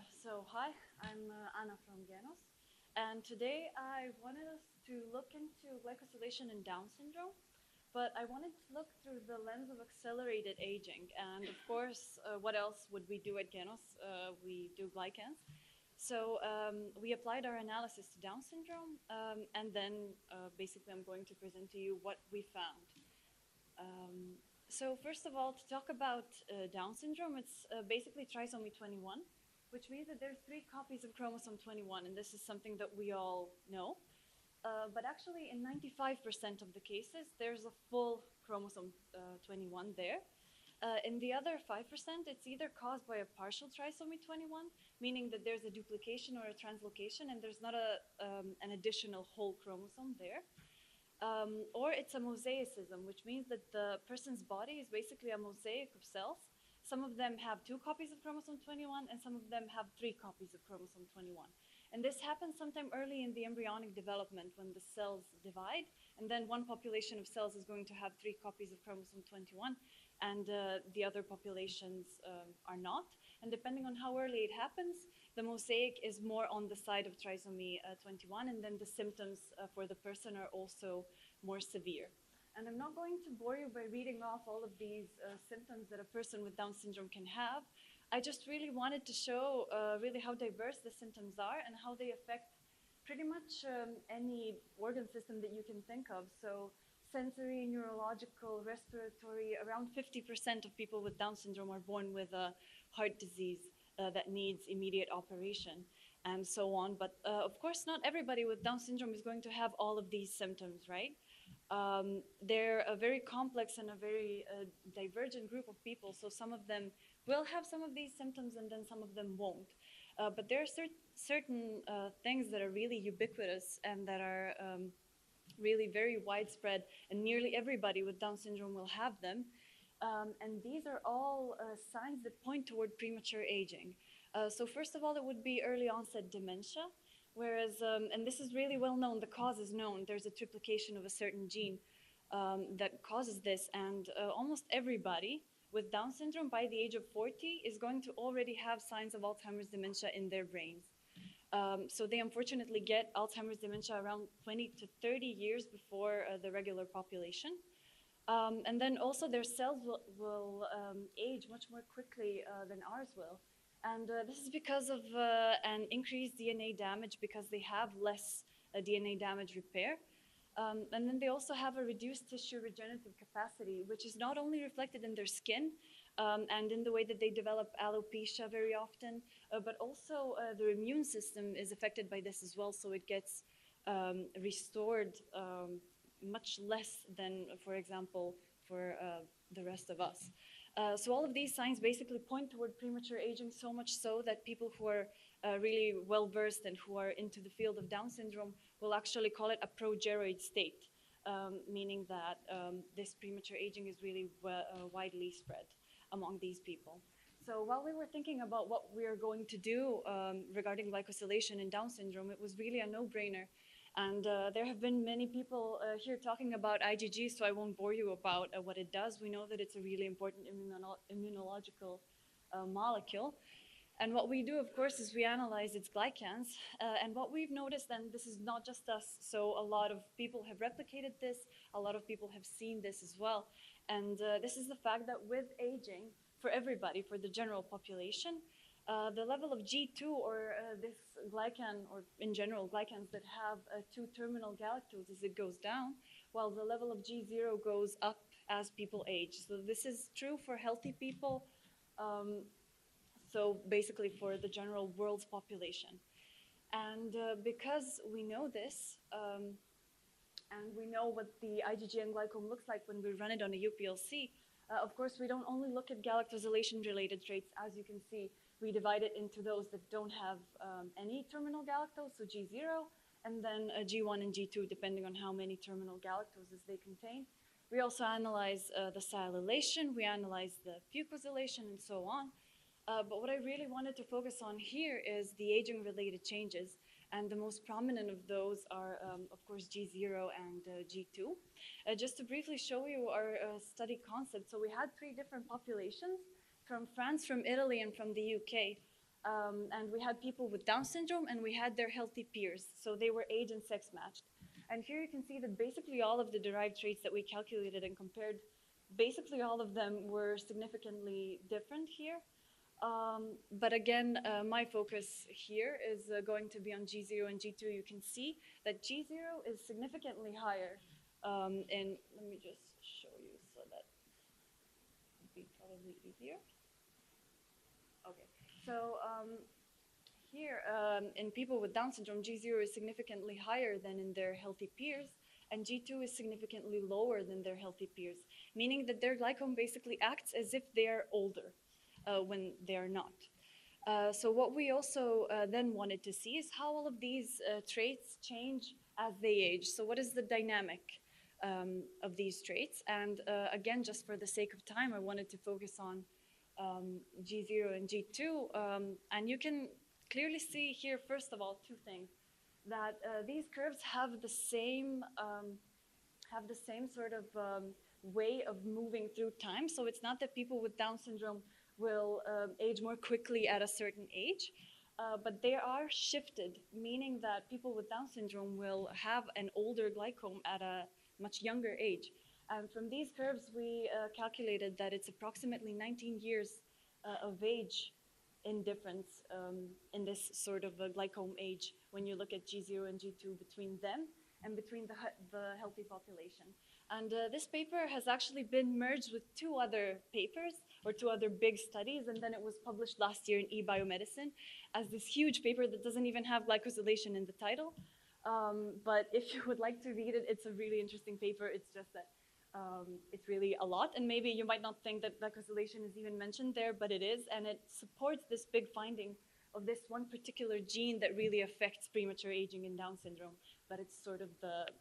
Hi, I'm Ana from Genos, and today I wanted us to look into glycosylation and Down syndrome, but I wanted to look through the lens of accelerated aging. And of course, what else would we do at Genos? We do glycans. We applied our analysis to Down syndrome, and then basically I'm going to present to you what we found. So first of all, to talk about Down syndrome, it's basically trisomy 21, which means that there's 3 copies of chromosome 21, and this is something that we all know. But actually, in 95% of the cases, there's a full chromosome 21 there. In the other 5%, it's either caused by a partial trisomy 21, meaning that there's a duplication or a translocation, and there's not an additional whole chromosome there. Or it's a mosaicism, which means that the person's body is basically a mosaic of cells. Some of them have 2 copies of chromosome 21, and some of them have 3 copies of chromosome 21. And this happens sometime early in the embryonic development when the cells divide, and then one population of cells is going to have 3 copies of chromosome 21, and the other populations are not. And depending on how early it happens, the mosaic is more on the side of trisomy 21, and then the symptoms for the person are also more severe. And I'm not going to bore you by reading off all of these symptoms that a person with Down syndrome can have. I just really wanted to show really how diverse the symptoms are and how they affect pretty much any organ system that you can think of. So sensory, neurological, respiratory, around 50% of people with Down syndrome are born with a heart disease that needs immediate operation and so on. But of course, not everybody with Down syndrome is going to have all of these symptoms, right? They're a very complex and a very divergent group of people. So some of them will have some of these symptoms and then some of them won't. But there are certain things that are really ubiquitous and that are really very widespread, and nearly everybody with Down syndrome will have them. And these are all signs that point toward premature aging. So first of all, it would be early onset dementia, whereas, and this is really well known, the cause is known. There's a triplication of a certain gene that causes this, and almost everybody with Down syndrome by the age of 40 is going to already have signs of Alzheimer's dementia in their brains. So they unfortunately get Alzheimer's dementia around 20 to 30 years before the regular population. And then also their cells will age much more quickly than ours will. And this is because of an increased DNA damage because they have less DNA damage repair. And then they also have a reduced tissue regenerative capacity, which is not only reflected in their skin and in the way that they develop alopecia very often, but also their immune system is affected by this as well. So it gets restored much less than, for example, for the rest of us. So all of these signs basically point toward premature aging, so much so that people who are really well-versed and who are into the field of Down syndrome will actually call it a progeroid state, meaning that this premature aging is really widely spread among these people. So while we were thinking about what we are going to do regarding glycosylation in Down syndrome, it was really a no-brainer. And there have been many people here talking about IgG, so I won't bore you about what it does. We know that it's a really important immunological molecule. And what we do, of course, is we analyze its glycans. And what we've noticed, and this is not just us, so a lot of people have replicated this, a lot of people have seen this as well. And this is the fact that with aging, for everybody, for the general population, the level of G2 or this glycan, or in general glycans that have 2 terminal galactoses, it goes down, while the level of G0 goes up as people age. So this is true for healthy people, so basically for the general world's population. And because we know this, and we know what the IgG and glycome looks like when we run it on a UPLC, of course, we don't only look at galactosylation-related traits. As you can see, we divide it into those that don't have any terminal galactose, so G0, and then G1 and G2, depending on how many terminal galactoses they contain. We also analyze the sialylation, we analyze the fucosylation, and so on. But what I really wanted to focus on here is the aging-related changes. And the most prominent of those are, of course, G0 and G2. Just to briefly show you our study concept. So we had 3 different populations from France, from Italy, and from the UK. And we had people with Down syndrome, and we had their healthy peers. So they were age and sex matched. And here you can see that basically all of the derived traits that we calculated and compared, basically all of them were significantly different here. But again, my focus here is going to be on G0 and G2. You can see that G0 is significantly higher. And let me just show you so that would be probably easier. Okay, so here in people with Down syndrome, G0 is significantly higher than in their healthy peers, and G2 is significantly lower than their healthy peers, meaning that their glycome basically acts as if they are older when they are not. So what we also then wanted to see is how all of these traits change as they age. So what is the dynamic of these traits? And again, just for the sake of time, I wanted to focus on G0 and G2. And you can clearly see here, first of all, two things. That these curves have the same sort of way of moving through time. So it's not that people with Down syndrome will age more quickly at a certain age, but they are shifted, meaning that people with Down syndrome will have an older glycome at a much younger age. And from these curves, we calculated that it's approximately 19 years of age in difference in this sort of glycome age when you look at G0 and G2 between them and between the healthy population. And this paper has actually been merged with two other papers or two other big studies, and then it was published last year in eBiomedicine as this huge paper that doesn't even have glycosylation in the title. But if you would like to read it, it's a really interesting paper. It's just that it's really a lot, and maybe you might not think that glycosylation is even mentioned there, but it is, and it supports this big finding of this one particular gene that really affects premature aging in Down syndrome, but it's sort of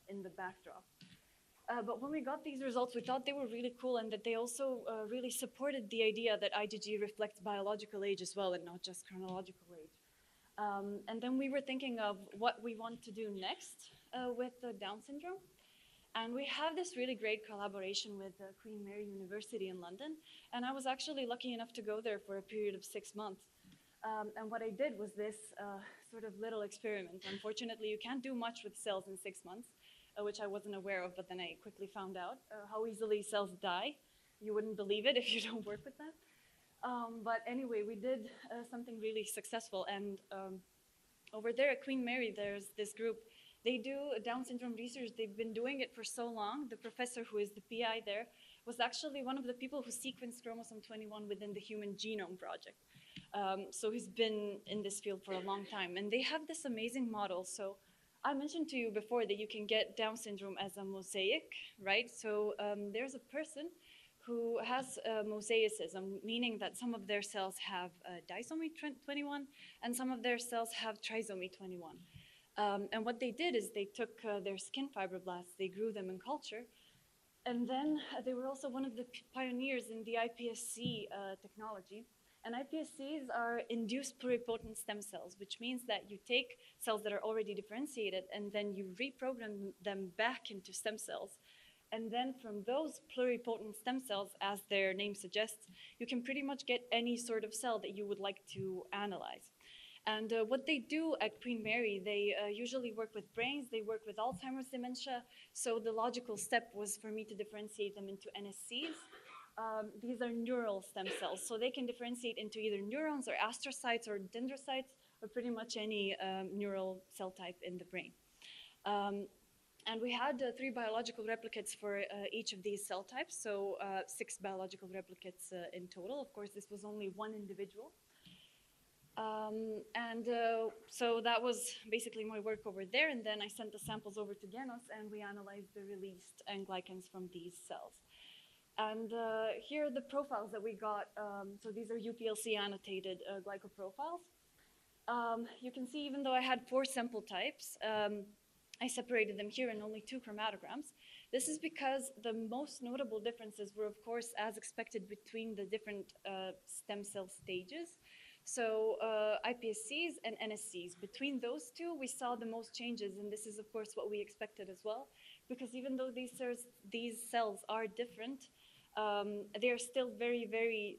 in the backdrop. But when we got these results, we thought they were really cool, and that they also really supported the idea that IgG reflects biological age as well and not just chronological age. And then we were thinking of what we want to do next with Down syndrome. And we have this really great collaboration with Queen Mary University in London. And I was actually lucky enough to go there for a period of 6 months. And what I did was this sort of little experiment. Unfortunately, you can't do much with cells in 6 months, which I wasn't aware of, but then I quickly found out how easily cells die. You wouldn't believe it if you don't work with them. But anyway, we did something really successful. And over there at Queen Mary, there's this group. They do Down syndrome research. They've been doing it for so long. The professor who is the PI there was actually one of the people who sequenced chromosome 21 within the Human Genome Project. So he's been in this field for a long time. And they have this amazing model. So I mentioned to you before that you can get Down syndrome as a mosaic, right? So there's a person who has mosaicism, meaning that some of their cells have disomy 21 and some of their cells have trisomy 21. And what they did is they took their skin fibroblasts, they grew them in culture, and then they were also one of the pioneers in the iPSC technology. And iPSCs are induced pluripotent stem cells, which means that you take cells that are already differentiated and then you reprogram them back into stem cells. And then from those pluripotent stem cells, as their name suggests, you can pretty much get any sort of cell that you would like to analyze. And what they do at Queen Mary, they usually work with brains, they work with Alzheimer's dementia. So the logical step was for me to differentiate them into NSCs. These are neural stem cells, so they can differentiate into either neurons or astrocytes or dendrocytes or pretty much any neural cell type in the brain. And we had 3 biological replicates for each of these cell types, so 6 biological replicates in total. Of course, this was only one individual. So that was basically my work over there, and then I sent the samples over to Genos, and we analyzed the released N-glycans from these cells. And here are the profiles that we got. So these are UPLC annotated glycoprofiles. You can see even though I had 4 sample types, I separated them here in only 2 chromatograms. This is because the most notable differences were, of course, as expected between the different stem cell stages. So iPSCs and NSCs, between those 2, we saw the most changes, and this is, of course, what we expected as well, because even though these cells are different, they are still very, very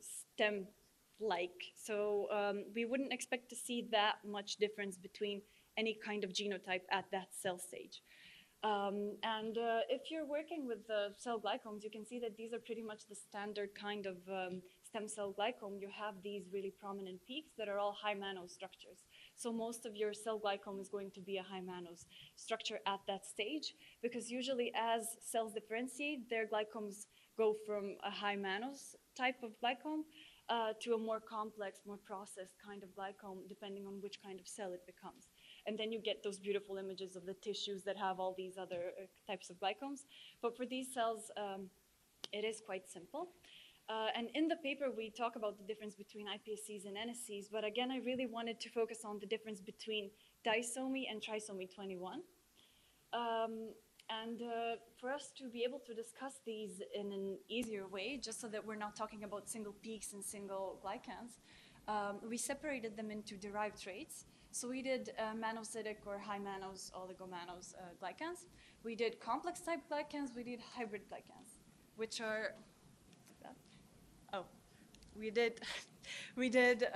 like. So we wouldn't expect to see that much difference between any kind of genotype at that cell stage. If you're working with cell glycomes, you can see that these are pretty much the standard kind of stem cell glycome. You have these really prominent peaks that are all high mannose structures. So most of your cell glycome is going to be a high mannose structure at that stage, because usually as cells differentiate, their glycomes go from a high mannose type of glycome to a more complex, more processed kind of glycome, depending on which kind of cell it becomes. And then you get those beautiful images of the tissues that have all these other types of glycomes. But for these cells, it is quite simple. And in the paper, we talk about the difference between iPSCs and NSCs. But again, I really wanted to focus on the difference between disomy and trisomy 21. For us to be able to discuss these in an easier way, just so that we're not talking about single peaks and single glycans, we separated them into derived traits. So we did mannosidic or high mannose oligomannose glycans. We did complex type glycans. We did hybrid glycans, which are, we did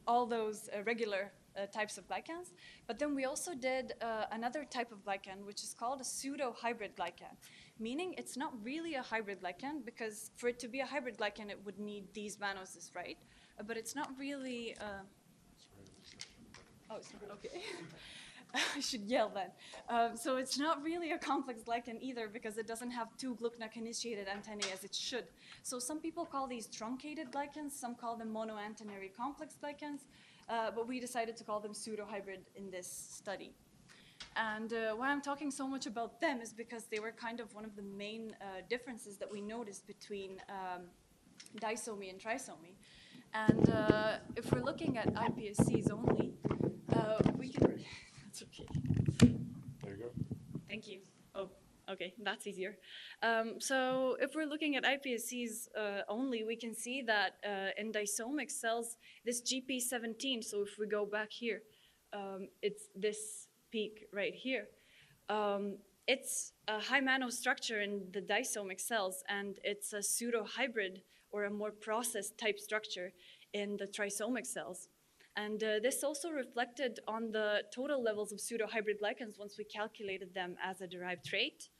all those regular types of glycans. But then we also did another type of glycan, which is called a pseudo-hybrid glycan, meaning it's not really a hybrid glycan, because for it to be a hybrid glycan, it would need these mannoses, right? But it's not really... Oh, sorry, okay. I should yell then. So it's not really a complex glycan either, because it doesn't have two glucnac-initiated antennae as it should. So some people call these truncated glycans, some call them monoantennary complex glycans, but we decided to call them pseudo-hybrid in this study. And why I'm talking so much about them is because they were kind of one of the main differences that we noticed between disomy and trisomy. And if we're looking at iPSCs only, we can... That's okay. There you go. Thank you. Oh, okay, that's easier. So if we're looking at iPSCs only, we can see that in disomic cells, this GP17, so if we go back here, it's this peak right here. It's a high mannose structure in the disomic cells, and it's a pseudo-hybrid or a more processed type structure in the trisomic cells. And this also reflected on the total levels of pseudo-hybrid glycans once we calculated them as a derived trait.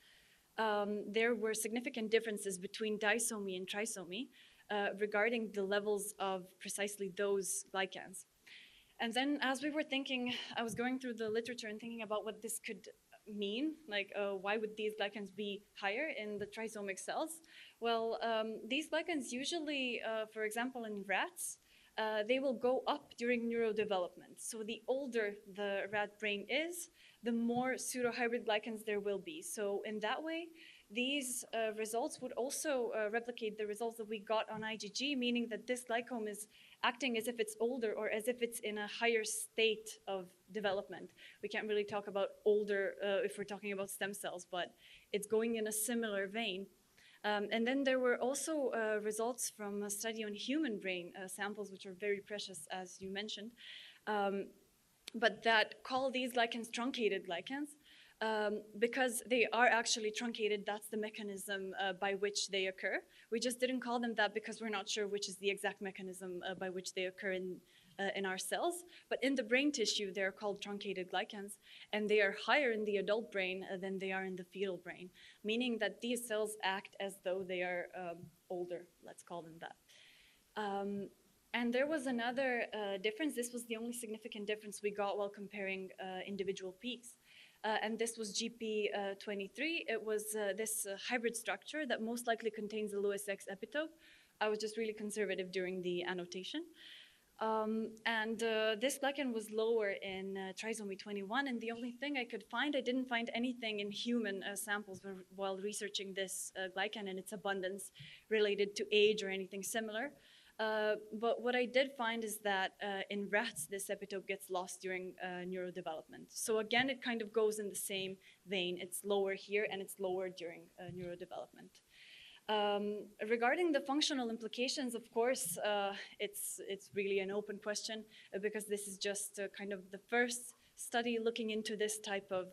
There were significant differences between disomy and trisomy regarding the levels of precisely those glycans. And then as we were thinking, I was going through the literature and thinking about what this could mean, like why would these glycans be higher in the trisomic cells? Well, these glycans usually, for example, in rats, they will go up during neurodevelopment. So the older the rat brain is, the more pseudo-hybrid glycans there will be. So in that way, these results would also replicate the results that we got on IgG, meaning that this glycome is acting as if it's older or as if it's in a higher state of development. We can't really talk about older if we're talking about stem cells, but it's going in a similar vein. And then there were also results from a study on human brain samples, which are very precious, as you mentioned, but that call these glycans truncated glycans because they are actually truncated. That's the mechanism by which they occur. We just didn't call them that because we're not sure which is the exact mechanism by which they occur in our cells. But in the brain tissue, they're called truncated glycans, and they are higher in the adult brain than they are in the fetal brain, meaning that these cells act as though they are older, let's call them that. And there was another difference. This was the only significant difference we got while comparing individual peaks. And this was GP23. It was this hybrid structure that most likely contains a Lewis X epitope. I was just really conservative during the annotation. This glycan was lower in trisomy 21, and the only thing I could find, I didn't find anything in human samples while researching this glycan and its abundance related to age or anything similar. But what I did find is that in rats, this epitope gets lost during neurodevelopment. So again, it kind of goes in the same vein. It's lower here, and it's lower during neurodevelopment. Regarding the functional implications, of course, it's really an open question because this is just kind of the first study looking into this type of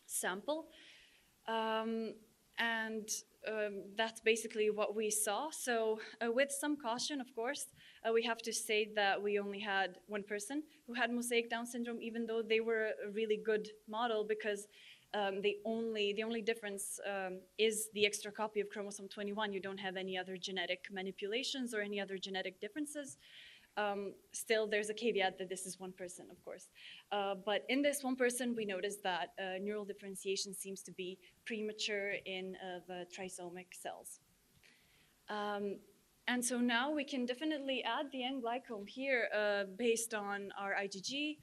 sample. And that's basically what we saw. So with some caution, of course, we have to say that we only had one person who had mosaic Down syndrome, even though they were a really good model, because the only difference is the extra copy of chromosome 21. You don't have any other genetic manipulations or any other genetic differences. Still, there's a caveat that this is one person, of course. But in this one person, we noticed that neural differentiation seems to be premature in the trisomic cells. And so now we can definitely add the N-glycome here based on our IgG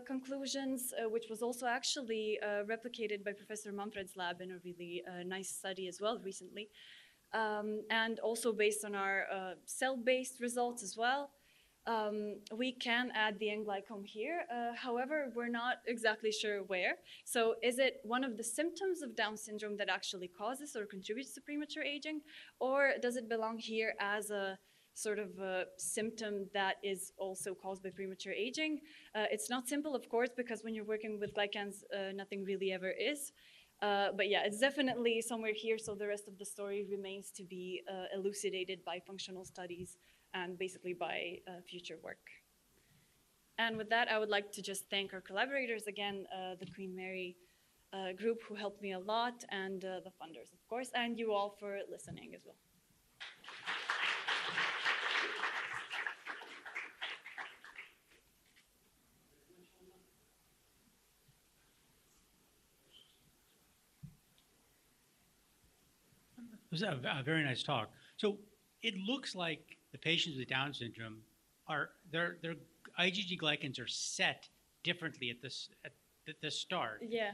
conclusions, which was also actually replicated by Professor Manfred's lab in a really nice study as well recently. And also based on our cell-based results as well. We can add the N-glycome here. However, we're not exactly sure where. So is it one of the symptoms of Down syndrome that actually causes or contributes to premature aging? Or does it belong here as a sort of a symptom that is also caused by premature aging? It's not simple, of course, because when you're working with glycans, nothing really ever is. But yeah, it's definitely somewhere here, so the rest of the story remains to be elucidated by functional studies and basically by future work. And with that, I would like to just thank our collaborators again, the Queen Mary group who helped me a lot, and the funders, of course, and you all for listening as well. It was a very nice talk. So it looks like the patients with Down syndrome are their IgG glycans are set differently at the start. Yeah.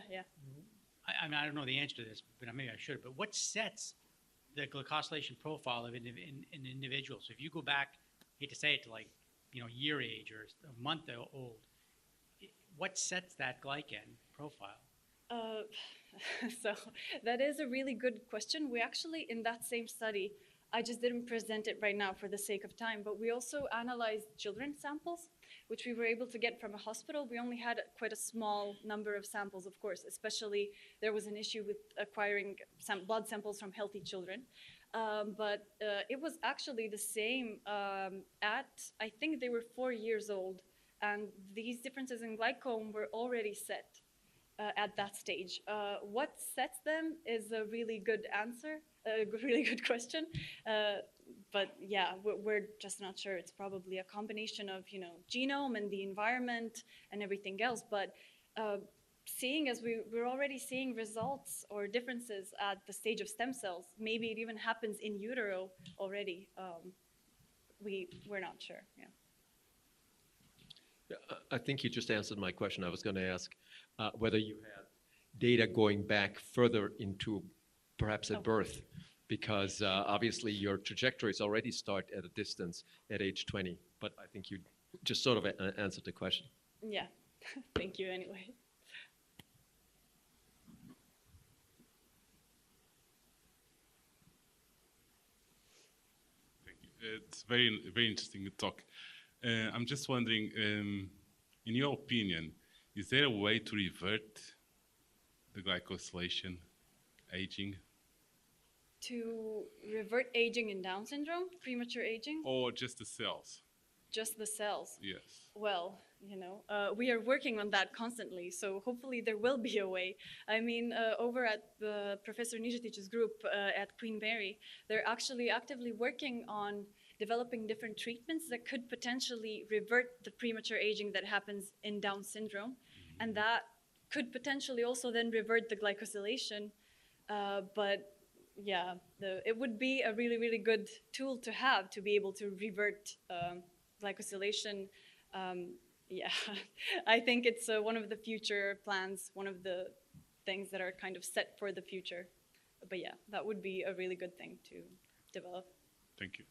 I mean, I don't know the answer to this, but maybe I should. But what sets the glycosylation profile of an individual? So if you go back, I hate to say it, to like year age or a month old, what sets that glycan profile? So that is a really good question. We actually, in that same study, I just didn't present it right now for the sake of time, but we also analyzed children's samples, which we were able to get from a hospital. We only had quite a small number of samples, of course, especially there was an issue with acquiring blood samples from healthy children. But it was actually the same at, I think they were 4 years old, and these differences in glycome were already set at that stage. What sets them is a really good answer, a really good question. But yeah, we're just not sure. It's probably a combination of genome and the environment and everything else. But seeing as we're already seeing results or differences at the stage of stem cells, maybe it even happens in utero already. We're not sure. Yeah. I think you just answered my question. I was going to ask whether you had data going back further into perhaps at birth, because obviously your trajectories already start at a distance at age 20. But I think you just sort of answered the question. Yeah. Thank you anyway. Thank you. It's very interesting talk. I'm just wondering, in your opinion, is there a way to revert the glycosylation aging? To revert aging in Down syndrome, premature aging? Or just the cells? Just the cells? Yes. Well, we are working on that constantly, so hopefully there will be a way. I mean, over at the Professor Cindrić's group at Queen Mary, they're actually actively working on developing different treatments that could potentially revert the premature aging that happens in Down syndrome. Mm-hmm. And that could potentially also then revert the glycosylation. But yeah, it would be a really, really good tool to have to be able to revert glycosylation. Yeah, I think it's one of the future plans, one of the things that are kind of set for the future. But yeah, that would be a really good thing to develop. Thank you.